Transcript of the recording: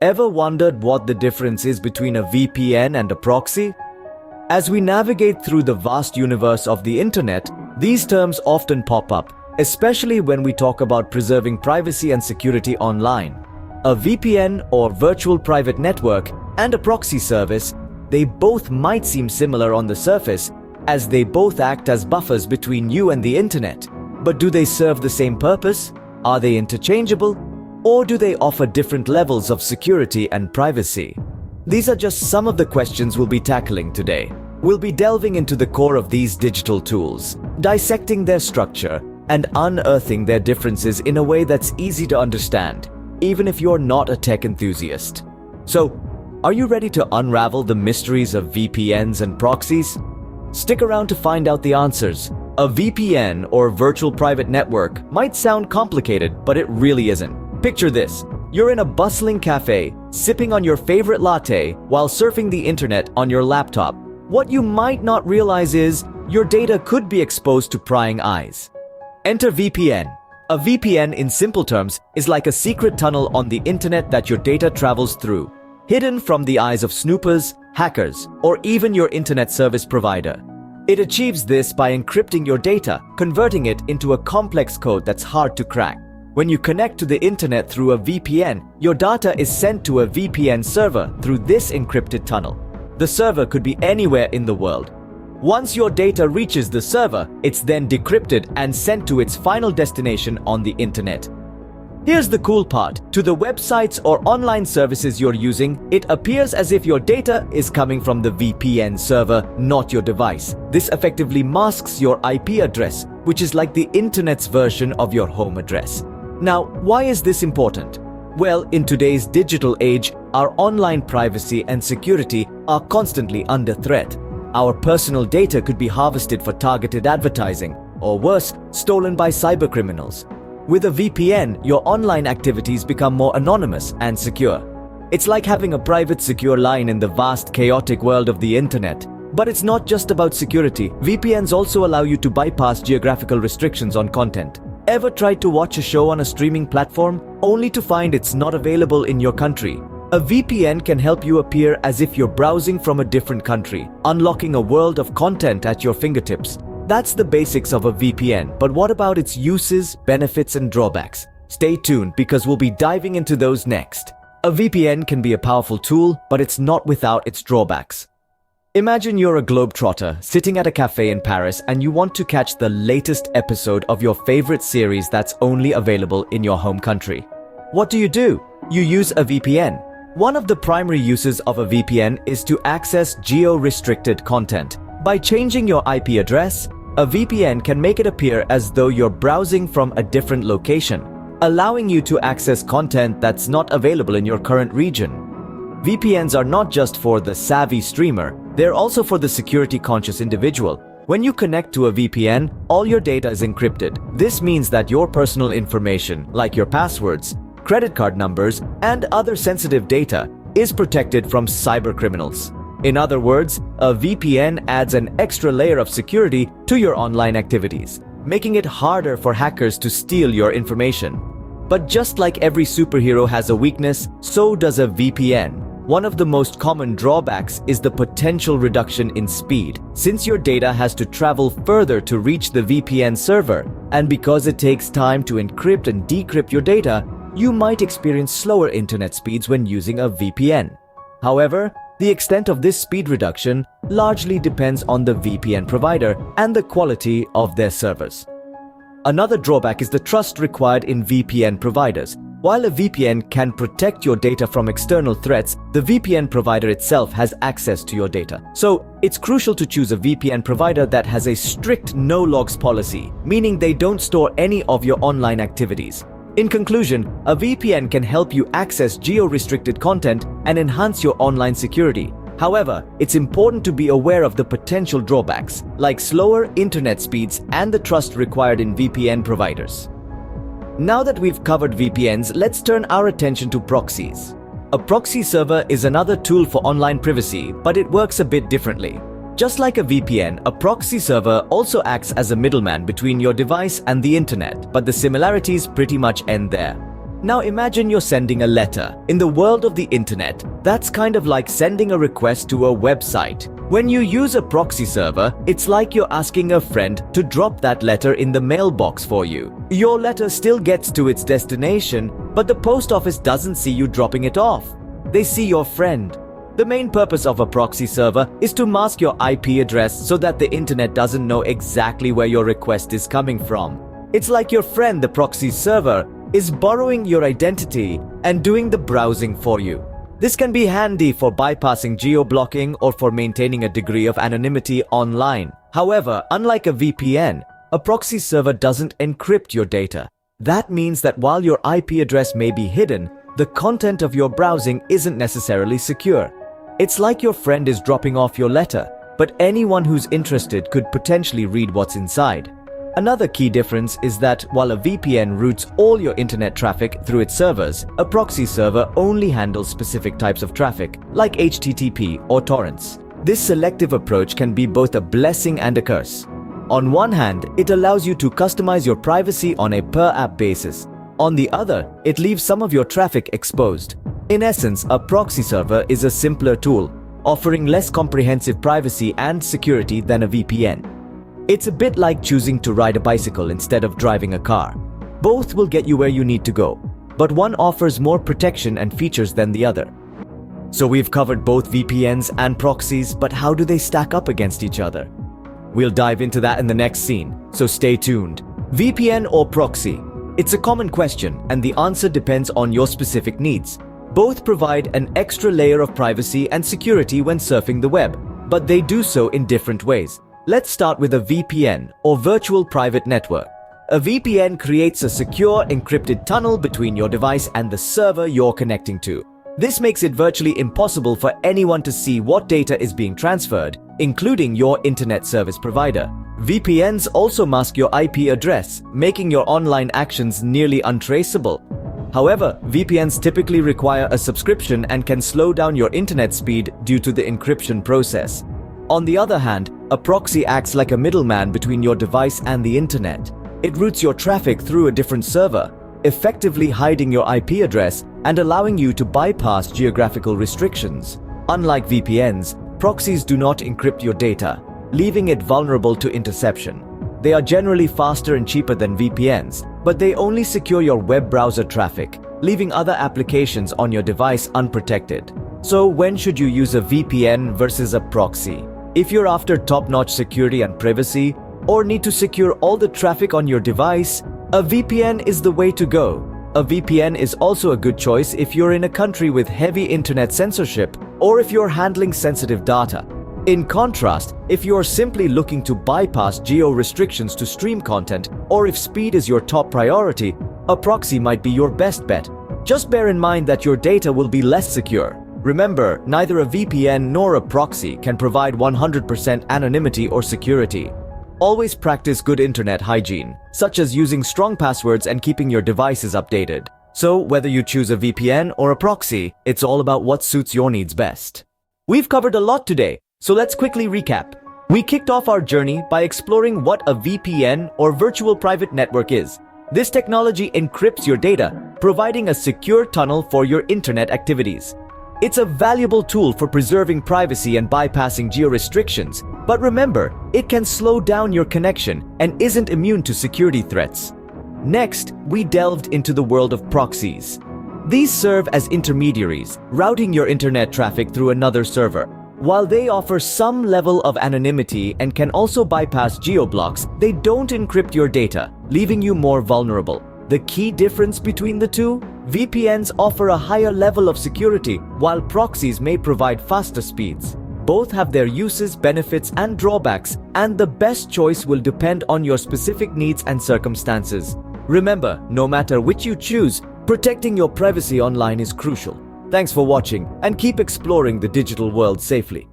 Ever wondered what the difference is between a VPN and a proxy? As we navigate through the vast universe of the internet, these terms often pop up, especially when we talk about preserving privacy and security online. A VPN, or virtual private network, and a proxy service, they both might seem similar on the surface, as they both act as buffers between you and the internet. But do they serve the same purpose? Are they interchangeable? Or do they offer different levels of security and privacy? These are just some of the questions we'll be tackling today. We'll be delving into the core of these digital tools, dissecting their structure, and unearthing their differences in a way that's easy to understand, even if you're not a tech enthusiast. So, are you ready to unravel the mysteries of VPNs and proxies? Stick around to find out the answers. A VPN, or virtual private network, might sound complicated, but it really isn't. Picture this. You're in a bustling cafe, sipping on your favorite latte while surfing the internet on your laptop. What you might not realize is your data could be exposed to prying eyes. Enter VPN. A VPN, in simple terms, is like a secret tunnel on the internet that your data travels through, hidden from the eyes of snoopers, hackers, or even your internet service provider. It achieves this by encrypting your data, converting it into a complex code that's hard to crack. When you connect to the internet through a VPN, your data is sent to a VPN server through this encrypted tunnel. The server could be anywhere in the world. Once your data reaches the server, it's then decrypted and sent to its final destination on the internet. Here's the cool part. To the websites or online services you're using, it appears as if your data is coming from the VPN server, not your device. This effectively masks your IP address, which is like the internet's version of your home address. Now, why is this important? Well, in today's digital age, our online privacy and security are constantly under threat. Our personal data could be harvested for targeted advertising, or worse, stolen by cybercriminals. With a VPN, your online activities become more anonymous and secure. It's like having a private secure line in the vast, chaotic world of the internet. But it's not just about security. VPNs also allow you to bypass geographical restrictions on content. Ever tried to watch a show on a streaming platform only to find it's not available in your country? A VPN can help you appear as if you're browsing from a different country, unlocking a world of content at your fingertips. That's the basics of a VPN, but what about its uses, benefits, and drawbacks? Stay tuned because we'll be diving into those next. A VPN can be a powerful tool, but it's not without its drawbacks. Imagine you're a globetrotter sitting at a cafe in Paris and you want to catch the latest episode of your favorite series that's only available in your home country. What do? You use a VPN. One of the primary uses of a VPN is to access geo-restricted content. By changing your IP address, a VPN can make it appear as though you're browsing from a different location, allowing you to access content that's not available in your current region. VPNs are not just for the savvy streamer, they're also for the security-conscious individual. When you connect to a VPN, all your data is encrypted. This means that your personal information, like your passwords, credit card numbers, and other sensitive data, is protected from cybercriminals. In other words, a VPN adds an extra layer of security to your online activities, making it harder for hackers to steal your information. But just like every superhero has a weakness, so does a VPN. One of the most common drawbacks is the potential reduction in speed, since your data has to travel further to reach the VPN server, and because it takes time to encrypt and decrypt your data, you might experience slower internet speeds when using a VPN. However, the extent of this speed reduction largely depends on the VPN provider and the quality of their servers. Another drawback is the trust required in VPN providers. While a VPN can protect your data from external threats, the VPN provider itself has access to your data. So, it's crucial to choose a VPN provider that has a strict no-logs policy, meaning they don't store any of your online activities. In conclusion, a VPN can help you access geo-restricted content and enhance your online security. However, it's important to be aware of the potential drawbacks, like slower internet speeds and the trust required in VPN providers. Now that we've covered VPNs, let's turn our attention to proxies. A proxy server is another tool for online privacy, but it works a bit differently. Just like a VPN, a proxy server also acts as a middleman between your device and the internet, but the similarities pretty much end there. Now imagine you're sending a letter. In the world of the internet, that's kind of like sending a request to a website. When you use a proxy server, it's like you're asking a friend to drop that letter in the mailbox for you. Your letter still gets to its destination, but the post office doesn't see you dropping it off. They see your friend. The main purpose of a proxy server is to mask your IP address so that the internet doesn't know exactly where your request is coming from. It's like your friend, the proxy server, is borrowing your identity and doing the browsing for you. This can be handy for bypassing geo-blocking or for maintaining a degree of anonymity online. However, unlike a VPN, a proxy server doesn't encrypt your data. That means that while your IP address may be hidden, the content of your browsing isn't necessarily secure. It's like your friend is dropping off your letter, but anyone who's interested could potentially read what's inside. Another key difference is that while a VPN routes all your internet traffic through its servers, a proxy server only handles specific types of traffic, like HTTP or torrents. This selective approach can be both a blessing and a curse. On one hand, it allows you to customize your privacy on a per-app basis. On the other, it leaves some of your traffic exposed. In essence, a proxy server is a simpler tool, offering less comprehensive privacy and security than a VPN. It's a bit like choosing to ride a bicycle instead of driving a car. Both will get you where you need to go, but one offers more protection and features than the other. So we've covered both VPNs and proxies, but how do they stack up against each other? We'll dive into that in the next scene, so stay tuned. VPN or proxy? It's a common question, and the answer depends on your specific needs. Both provide an extra layer of privacy and security when surfing the web, but they do so in different ways. Let's start with a VPN, or virtual private network. A VPN creates a secure, encrypted tunnel between your device and the server you're connecting to. This makes it virtually impossible for anyone to see what data is being transferred, including your internet service provider. VPNs also mask your IP address, making your online actions nearly untraceable. However, VPNs typically require a subscription and can slow down your internet speed due to the encryption process. On the other hand, a proxy acts like a middleman between your device and the internet. It routes your traffic through a different server, effectively hiding your IP address and allowing you to bypass geographical restrictions. Unlike VPNs, proxies do not encrypt your data, leaving it vulnerable to interception. They are generally faster and cheaper than VPNs, but they only secure your web browser traffic, leaving other applications on your device unprotected. So when should you use a VPN versus a proxy? If you're after top-notch security and privacy, or need to secure all the traffic on your device, a VPN is the way to go. A VPN is also a good choice if you're in a country with heavy internet censorship or if you're handling sensitive data. In contrast, if you're simply looking to bypass geo-restrictions to stream content, or if speed is your top priority, a proxy might be your best bet. Just bear in mind that your data will be less secure. Remember, neither a VPN nor a proxy can provide 100% anonymity or security. Always practice good internet hygiene, such as using strong passwords and keeping your devices updated. So, whether you choose a VPN or a proxy, it's all about what suits your needs best. We've covered a lot today, so let's quickly recap. We kicked off our journey by exploring what a VPN or virtual private network is. This technology encrypts your data, providing a secure tunnel for your internet activities. It's a valuable tool for preserving privacy and bypassing geo-restrictions, but remember, it can slow down your connection and isn't immune to security threats. Next, we delved into the world of proxies. These serve as intermediaries, routing your internet traffic through another server. While they offer some level of anonymity and can also bypass geo-blocks, they don't encrypt your data, leaving you more vulnerable. The key difference between the two? VPNs offer a higher level of security, while proxies may provide faster speeds. Both have their uses, benefits, and drawbacks, and the best choice will depend on your specific needs and circumstances. Remember, no matter which you choose, protecting your privacy online is crucial. Thanks for watching, and keep exploring the digital world safely.